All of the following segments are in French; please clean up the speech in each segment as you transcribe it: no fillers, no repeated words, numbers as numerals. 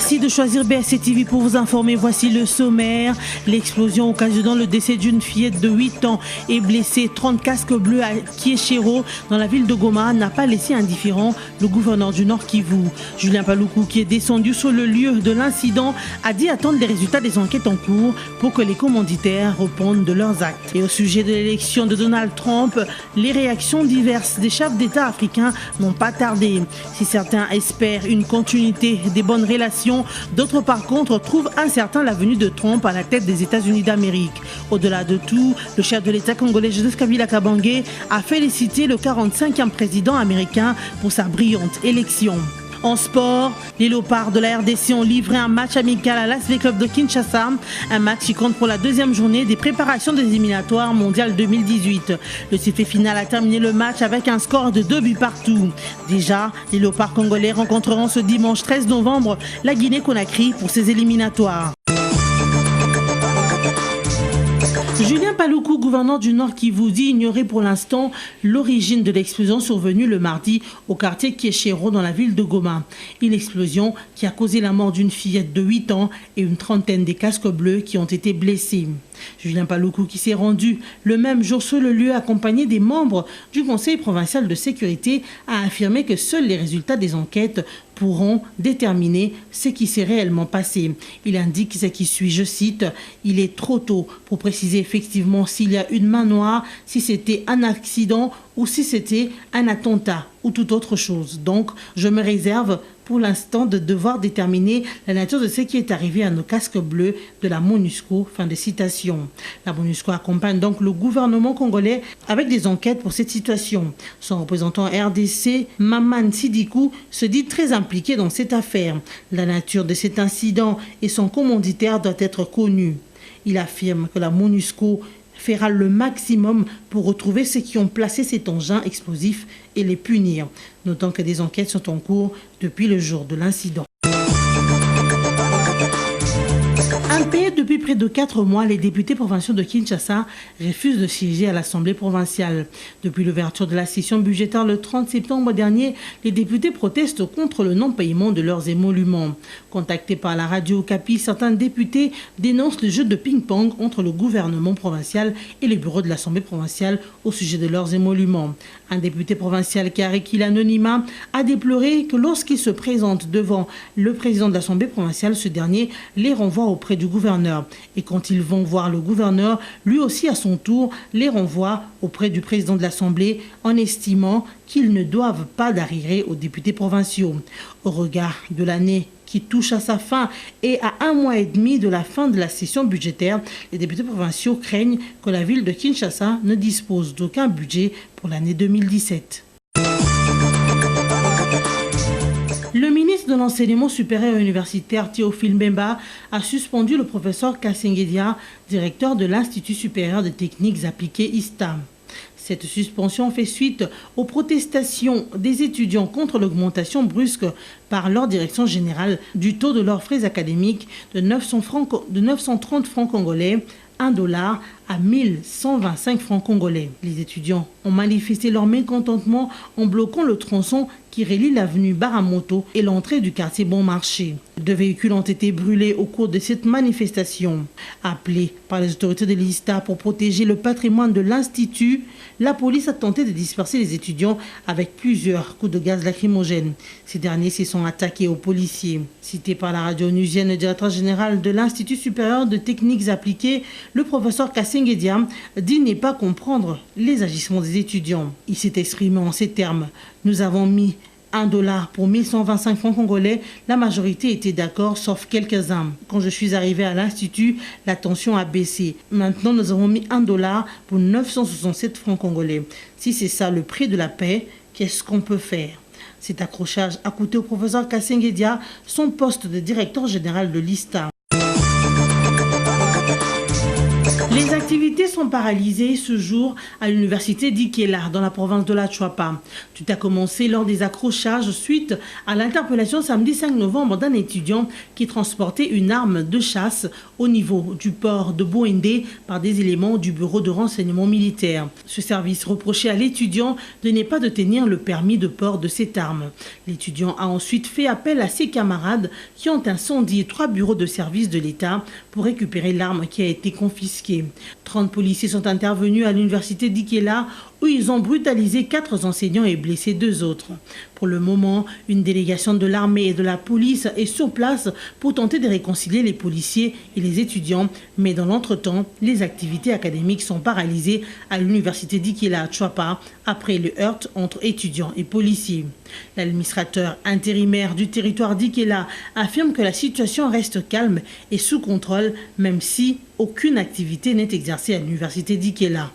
Merci de choisir BSC TV pour vous informer. Voici le sommaire. L'explosion occasionnant le décès d'une fillette de 8 ans et blessée 30 casques bleus à Kieshero dans la ville de Goma n'a pas laissé indifférent le gouverneur du Nord Kivu. Julien Paluku, qui est descendu sur le lieu de l'incident, a dit attendre les résultats des enquêtes en cours pour que les commanditaires répondent de leurs actes. Et au sujet de l'élection de Donald Trump, les réactions diverses des chefs d'État africains n'ont pas tardé. Si certains espèrent une continuité des bonnes relations, d'autres par contre trouvent incertain la venue de Trump à la tête des États-Unis d'Amérique. Au-delà de tout, le chef de l'État congolais Joseph Kabila Kabange a félicité le 45e président américain pour sa brillante élection. En sport, les Léopards de la RDC ont livré un match amical à l'Athletic Club de Kinshasa, un match qui compte pour la deuxième journée des préparations des éliminatoires mondiales 2018. Le sifflet final a terminé le match avec un score de 2 buts partout. Déjà, les Léopards congolais rencontreront ce dimanche 13 novembre la Guinée-Conakry pour ces éliminatoires. Julien Paluku, gouverneur du Nord Kivu, dit ignorer pour l'instant l'origine de l'explosion survenue le mardi au quartier Kieshero dans la ville de Goma. Une explosion qui a causé la mort d'une fillette de 8 ans et une trentaine des casques bleus qui ont été blessés. Julien Paluku, qui s'est rendu le même jour sur le lieu accompagné des membres du Conseil provincial de sécurité, a affirmé que seuls les résultats des enquêtes pourront déterminer ce qui s'est réellement passé. Il indique ce qui suit, je cite, « Il est trop tôt pour préciser effectivement s'il y a une main noire, si c'était un accident ou si c'était un attentat ou toute autre chose. Donc, je me réserve pour l'instant de devoir déterminer la nature de ce qui est arrivé à nos casques bleus de la MONUSCO. » Fin de citation. La MONUSCO accompagne donc le gouvernement congolais avec des enquêtes pour cette situation. Son représentant RDC, Maman Sidikou, se dit très impliqué dans cette affaire. La nature de cet incident et son commanditaire doit être connue. Il affirme que la MONUSCO fera le maximum pour retrouver ceux qui ont placé cet engin explosif et les punir, notant que des enquêtes sont en cours depuis le jour de l'incident. Impayés depuis près de 4 mois, les députés provinciaux de Kinshasa refusent de siéger à l'Assemblée provinciale. Depuis l'ouverture de la session budgétaire le 30 septembre dernier, les députés protestent contre le non-paiement de leurs émoluments. Contactés par la radio Okapi, certains députés dénoncent le jeu de ping-pong entre le gouvernement provincial et le bureau de l'Assemblée provinciale au sujet de leurs émoluments. Un député provincial qui a requis l'anonymat a déploré que lorsqu'il se présente devant le président de l'Assemblée provinciale, ce dernier les renvoie auprès du gouverneur. Et quand ils vont voir le gouverneur, lui aussi à son tour les renvoie auprès du président de l'Assemblée en estimant qu'ils ne doivent pas d'arriérés aux députés provinciaux. Au regard de l'année qui touche à sa fin et à 1 mois et demi de la fin de la session budgétaire, les députés provinciaux craignent que la ville de Kinshasa ne dispose d'aucun budget pour l'année 2017. Le ministre de l'Enseignement supérieur et universitaire Théophile Mbemba a suspendu le professeur Kassengedia, directeur de l'Institut supérieur de techniques appliquées ISTA. Cette suspension fait suite aux protestations des étudiants contre l'augmentation brusque par leur direction générale du taux de leurs frais académiques de 930 francs congolais, $1 à 1125 francs congolais. Les étudiants ont manifesté leur mécontentement en bloquant le tronçon qui relie l'avenue Baramoto et l'entrée du quartier Bon Marché. 2 véhicules ont été brûlés au cours de cette manifestation. Appelée par les autorités de l'ISTA pour protéger le patrimoine de l'Institut, la police a tenté de disperser les étudiants avec plusieurs coups de gaz lacrymogène. Ces derniers se sont attaqués aux policiers. Cité par la radio onusienne, le directeur général de l'Institut supérieur de techniques appliquées, le professeur Kassengedia, dit ne pas comprendre les agissements des étudiants. Il s'est exprimé en ces termes. Nous avons mis $1 pour 1125 francs congolais, la majorité était d'accord, sauf quelques-uns. Quand je suis arrivé à l'Institut, la tension a baissé. Maintenant, nous avons mis $1 pour 967 francs congolais. Si c'est ça le prix de la paix, qu'est-ce qu'on peut faire? Cet accrochage a coûté au professeur Kassengedia son poste de directeur général de l'ISTA. Les activités sont sont paralysées ce jour à l'université d'Ikela, dans la province de la Chuapa. Tout a commencé lors des accrochages suite à l'interpellation samedi 5 novembre d'un étudiant qui transportait une arme de chasse au niveau du port de Bouendé par des éléments du bureau de renseignement militaire. Ce service reprochait à l'étudiant de ne pas de tenir le permis de port de cette arme. L'étudiant a ensuite fait appel à ses camarades qui ont incendié 3 bureaux de service de l'État pour récupérer l'arme qui a été confisquée. 30 policiers sont intervenus à l'université d'Ikela où ils ont brutalisé 4 enseignants et blessé 2 autres. Pour le moment, une délégation de l'armée et de la police est sur place pour tenter de réconcilier les policiers et les étudiants, mais dans l'entretemps, les activités académiques sont paralysées à l'université d'Ikela à Chuapa après le heurt entre étudiants et policiers. L'administrateur intérimaire du territoire d'Ikela affirme que la situation reste calme et sous contrôle, même si aucune activité n'est exercée à l'université d'Ikela.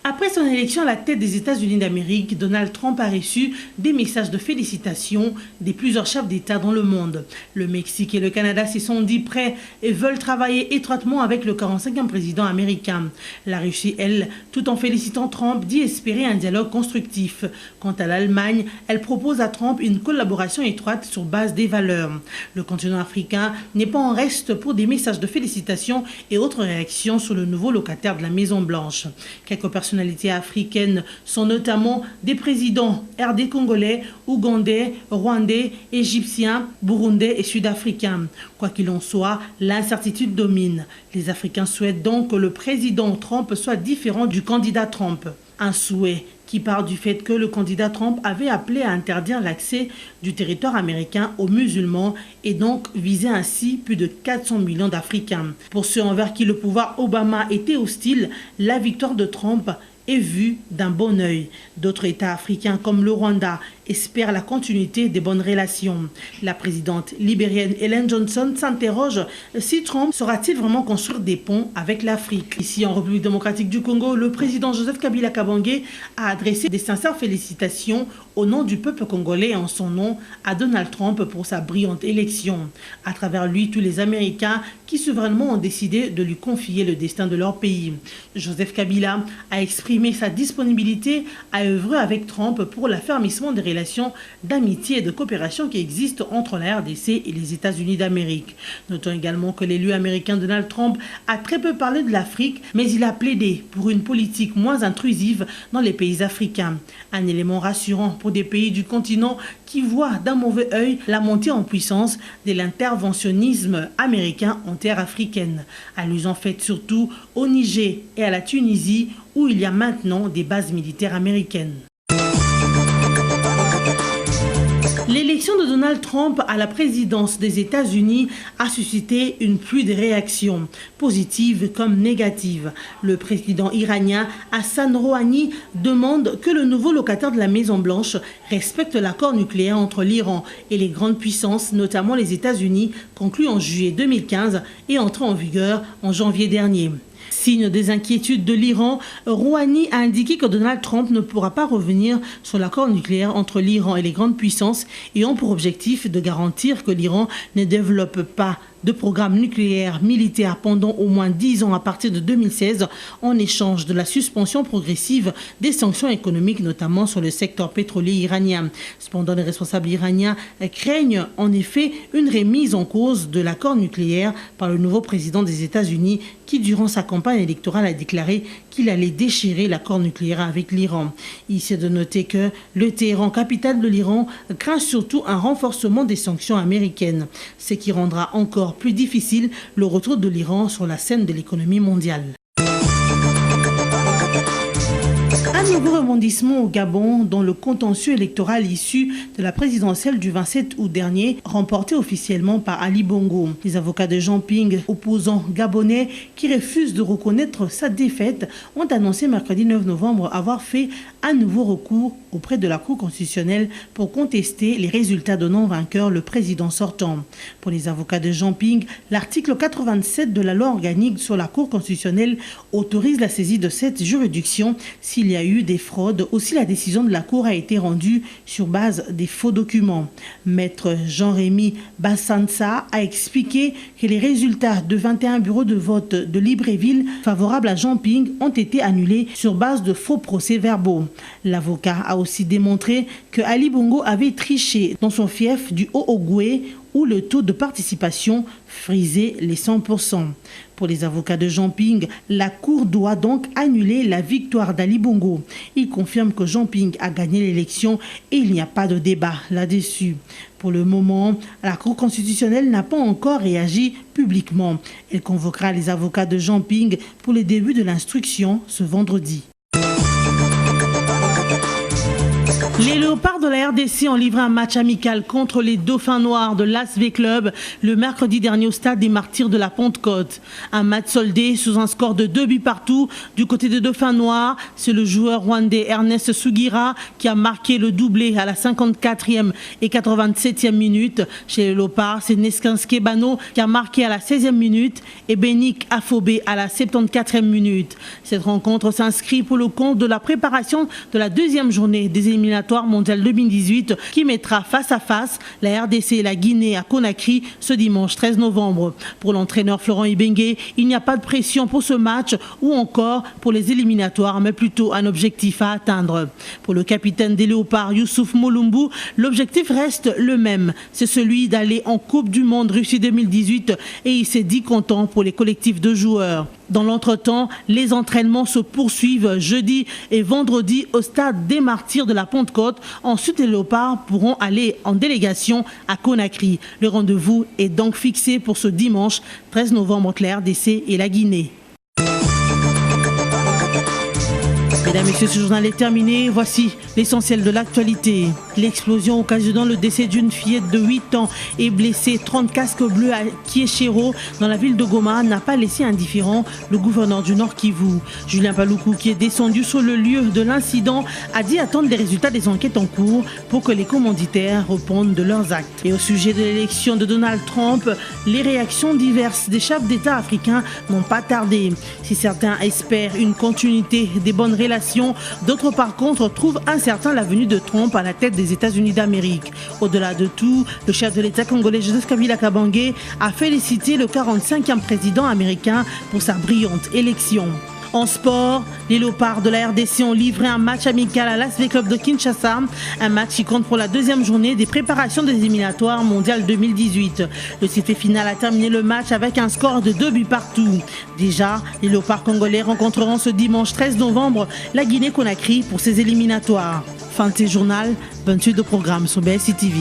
Après son élection à la tête des États-Unis d'Amérique, Donald Trump a reçu des messages de félicitations de plusieurs chefs d'État dans le monde. Le Mexique et le Canada s'y sont dit prêts et veulent travailler étroitement avec le 45e président américain. La Russie, elle, tout en félicitant Trump, dit espérer un dialogue constructif. Quant à l'Allemagne, elle propose à Trump une collaboration étroite sur base des valeurs. Le continent africain n'est pas en reste pour des messages de félicitations et autres réactions sur le nouveau locataire de la Maison-Blanche. Quelques personnalités africaines sont notamment des présidents RD congolais, ougandais, rwandais, égyptiens, burundais et sud-africains. Quoi qu'il en soit, l'incertitude domine. Les Africains souhaitent donc que le président Trump soit différent du candidat Trump. Un souhait qui part du fait que le candidat Trump avait appelé à interdire l'accès du territoire américain aux musulmans et donc visait ainsi plus de 400 millions d'Africains. Pour ceux envers qui le pouvoir Obama était hostile, la victoire de Trump est vue d'un bon œil. D'autres États africains comme le Rwanda espèrent la continuité des bonnes relations. La présidente libérienne Ellen Johnson s'interroge si Trump saura-t-il vraiment construire des ponts avec l'Afrique. Ici en République démocratique du Congo, le président Joseph Kabila Kabange a adressé des sincères félicitations au nom du peuple congolais et en son nom à Donald Trump pour sa brillante élection. À travers lui, tous les Américains qui souverainement ont décidé de lui confier le destin de leur pays. Joseph Kabila a exprimé sa disponibilité à œuvrer avec Trump pour l'affermissement des relations d'amitié et de coopération qui existent entre la RDC et les États-Unis d'Amérique. Notons également que l'élu américain Donald Trump a très peu parlé de l'Afrique, mais il a plaidé pour une politique moins intrusive dans les pays africains. Un élément rassurant pour des pays du continent qui voient d'un mauvais œil la montée en puissance de l'interventionnisme américain en terre africaine. Allusion faite surtout au Niger et à la Tunisie où il y a maintenant des bases militaires américaines. L'élection de Donald Trump à la présidence des États-Unis a suscité une pluie de réactions, positives comme négatives. Le président iranien Hassan Rouhani demande que le nouveau locataire de la Maison-Blanche respecte l'accord nucléaire entre l'Iran et les grandes puissances, notamment les États-Unis, conclu en juillet 2015 et entré en vigueur en janvier dernier. Signe des inquiétudes de l'Iran, Rouhani a indiqué que Donald Trump ne pourra pas revenir sur l'accord nucléaire entre l'Iran et les grandes puissances ayant pour objectif de garantir que l'Iran ne développe pas de programme nucléaire militaire pendant au moins 10 ans à partir de 2016 en échange de la suspension progressive des sanctions économiques, notamment sur le secteur pétrolier iranien. Cependant, les responsables iraniens craignent en effet une remise en cause de l'accord nucléaire par le nouveau président des États-Unis qui, durant sa campagne électorale, a déclaré qu'il allait déchirer l'accord nucléaire avec l'Iran. Ici de noter que le Téhéran, capitale de l'Iran, craint surtout un renforcement des sanctions américaines, ce qui rendra encore plus difficile le retour de l'Iran sur la scène de l'économie mondiale. Un nouveau rebondissement au Gabon dont le contentieux électoral issu de la présidentielle du 27 août dernier, remporté officiellement par Ali Bongo. Les avocats de Jean Ping, opposants gabonais qui refusent de reconnaître sa défaite, ont annoncé mercredi 9 novembre avoir fait un nouveau recours auprès de la Cour constitutionnelle pour contester les résultats donnant vainqueur le président sortant. Pour les avocats de Jean Ping, l'article 87 de la loi organique sur la Cour constitutionnelle autorise la saisie de cette juridiction s'il y a eu eu des fraudes. Aussi, la décision de la Cour a été rendue sur base des faux documents. Maître Jean-Rémy Bassansa a expliqué que les résultats de 21 bureaux de vote de Libreville favorables à Jean Ping ont été annulés sur base de faux procès-verbaux. L'avocat a aussi démontré que Ali Bongo avait triché dans son fief du Haut-Ogoué où le taux de participation frisait les 100%. Pour les avocats de Jean Ping, la Cour doit donc annuler la victoire d'Ali Bongo. Il confirme que Jean Ping a gagné l'élection et il n'y a pas de débat là-dessus. Pour le moment, la Cour constitutionnelle n'a pas encore réagi publiquement. Elle convoquera les avocats de Jean Ping pour le début de l'instruction ce vendredi. Les Léopards de la RDC ont livré un match amical contre les Dauphins Noirs de l'ASV Club le mercredi dernier au stade des Martyrs de la Pentecôte. Un match soldé sous un score de 2 buts partout. Du côté des Dauphins Noirs, c'est le joueur rwandais Ernest Sugira qui a marqué le doublé à la 54e et 87e minute. Chez les Léopards, c'est Neskanske Bano qui a marqué à la 16e minute et Benik Afobé à la 74e minute. Cette rencontre s'inscrit pour le compte de la préparation de la deuxième journée des éliminatoires mondial 2018 qui mettra face à face la RDC et la Guinée à Conakry ce dimanche 13 novembre. Pour l'entraîneur Florent Ibenge, il n'y a pas de pression pour ce match ou encore pour les éliminatoires, mais plutôt un objectif à atteindre. Pour le capitaine des Léopards, Youssouf Molumbu, l'objectif reste le même. C'est celui d'aller en Coupe du Monde Russie 2018 et il s'est dit content pour les collectifs de joueurs. Dans l'entretemps, les entraînements se poursuivent jeudi et vendredi au stade des Martyrs de la Pentecôte. Ensuite, les Léopards pourront aller en délégation à Conakry. Le rendez-vous est donc fixé pour ce dimanche 13 novembre entre la RDC et la Guinée. Mesdames et messieurs, ce journal est terminé. Voici l'essentiel de l'actualité. L'explosion occasionnant le décès d'une fillette de 8 ans et blessée 30 casques bleus à Kieshero dans la ville de Goma n'a pas laissé indifférent le gouverneur du Nord Kivu. Julien Paluku, qui est descendu sur le lieu de l'incident, a dit attendre les résultats des enquêtes en cours pour que les commanditaires répondent de leurs actes. Et au sujet de l'élection de Donald Trump, les réactions diverses des chefs d'État africains n'ont pas tardé. Si certains espèrent une continuité des bonnes relations, d'autres par contre trouvent incertain la venue de Trump à la tête des États-Unis d'Amérique. Au-delà de tout, le chef de l'État congolais Joseph Kabila Kabange a félicité le 45e président américain pour sa brillante élection. En sport, les Léopards de la RDC ont livré un match amical à l'ASV Club de Kinshasa, un match qui compte pour la deuxième journée des préparations des éliminatoires mondiales 2018. Le sifflet final a terminé le match avec un score de 2 buts partout. Déjà, les Léopards congolais rencontreront ce dimanche 13 novembre la Guinée-Conakry pour ces éliminatoires. Fin de ce journal, bonne suite de programme sur BSI TV.